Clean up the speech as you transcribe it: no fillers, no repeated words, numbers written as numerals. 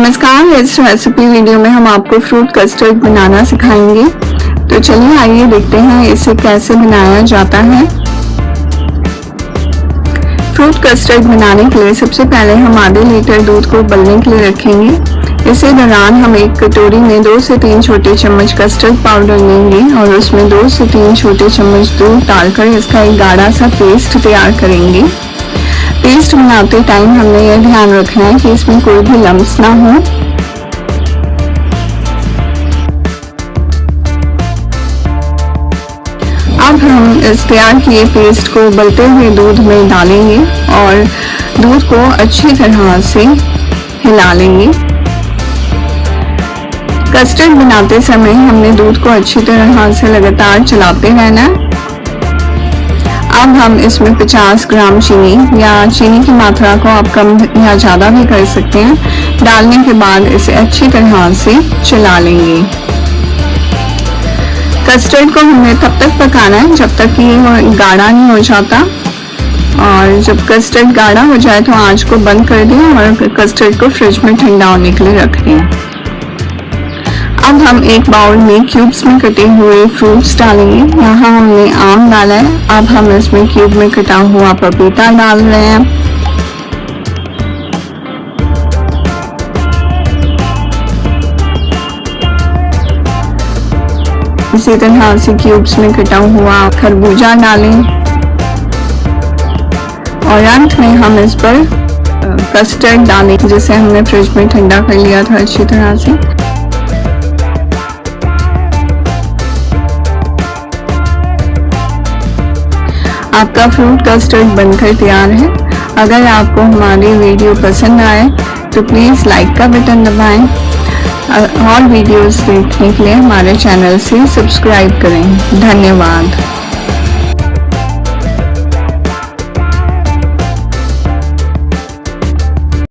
नमस्कार, इस recipe video में हम आपको फ्रूट कस्टर्ड बनाना सिखाएंगे। तो चलिए आइए देखते हैं इसे कैसे बनाया जाता है। फ्रूट कस्टर्ड बनाने के लिए सबसे पहले हम आधे लीटर दूध को उबलने के लिए रखेंगे। इसी दौरान हम एक कटोरी में 2 से 3 छोटे चम्मच कस्टर्ड पाउडर लेंगे और उसमें 2 से 3 छोटे चम्मच दूध डालकर इसका एक गाढ़ा सा पेस्ट तैयार करेंगे। पेस्ट बनाते टाइम हमने यह ध्यान रखना है कि इसमें कोई भी लम्स ना हो। अब हम इस तैयार किए पेस्ट को उबलते हुए दूध में डालेंगे और दूध को अच्छी तरह से हिला लेंगे। कस्टर्ड बनाते समय हमने दूध को अच्छी तरह से लगातार चलाते रहना है। अब हम इसमें 50 ग्राम चीनी या चीनी की मात्रा को आप कम या ज़्यादा भी कर सकते हैं। डालने के बाद इसे अच्छी तरह से चला लेंगे। कस्टर्ड को हमें तब तक पकाना है जब तक कि ये गाढ़ा नहीं हो जाता, और जब कस्टर्ड गाढ़ा हो जाए तो आंच को बंद कर दें और कस्टर्ड को फ्रिज में ठंडा होने के लिए रख दें। अब हम एक बाउल में क्यूब्स में कटे हुए फ्रूट्स डालेंगे। यहाँ हमने आम डाला है। अब हम इसमें क्यूब में कटा हुआ पपीता डाल रहे हैं। इसी तरह से क्यूब्स में कटा हुआ खरबूजा डालें और अंत में हम इस पर कस्टर्ड डालें जिसे हमने फ्रिज में ठंडा कर लिया था अच्छी तरह से। आपका फ्रूट कस्टर्ड बनकर तैयार है। अगर आपको हमारी वीडियो पसंद आए तो प्लीज़ लाइक का बटन दबाएं और वीडियोस देखने के लिए हमारे चैनल से सब्सक्राइब करें। धन्यवाद।